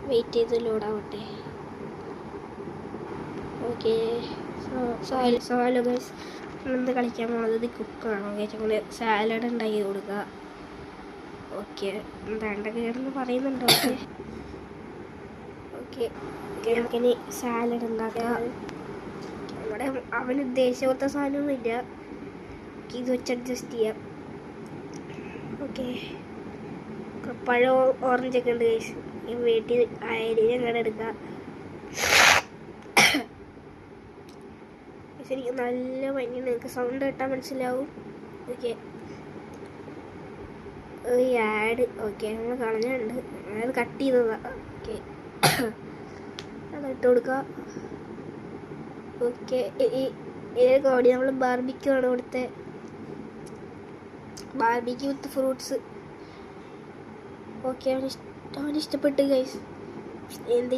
Wait ചെയ്ത് ലോഡാവട്ടെ. Okay, so hello guys, നമ്മളെന്ത് കളിക്കാൻ പോകുന്നത് കുക്കാണ്. ഓക്കെ, ഞങ്ങൾ സാലഡ് ഉണ്ടാക്കി കൊടുക്കുക. ഓക്കെ, വേണ്ട കേടെന്ന് പറയുന്നുണ്ട്. ഓക്കെ ഓക്കെ ഓക്കെ നമുക്കിനി സാലഡ് ഉണ്ടാക്കാം. ഇവിടെ അവന് ഉദ്ദേശിച്ച പോലത്തെ സാധനമൊന്നുമില്ല, ഇത് വെച്ച് അഡ്ജസ്റ്റ് ചെയ്യാം. ഓക്കെ, പഴം ഓറഞ്ചൊക്കെ ഉണ്ട് ഗൈസ്. ഈ വീട്ടിൽ അരി ഞങ്ങളുടെ എടുക്കാം. ശരിക്ക് നല്ല ഭംഗിയുണ്ട്, നിങ്ങൾക്ക് സൗണ്ട് കേട്ടാൽ മനസ്സിലാവും. ഓക്കെ, ഈ ആഡ് ഓക്കെ നമ്മൾ കളഞ്ഞുണ്ട്, അത് കട്ട് ചെയ്തതാണ്. ഓക്കെ, അത് ഇട്ട് കൊടുക്കുക. ഓക്കെ, ഇതിനൊക്കെ വേണ്ടി നമ്മൾ ബാർബിക്യൂ ആണ് കൊടുത്തത്, ബാർബിക്യൂ വിത്ത് ഫ്രൂട്ട്സ്. ഓക്കെ, അവന് ഇഷ്ടപ്പെട്ടു ഗൈസ്. എന്ത്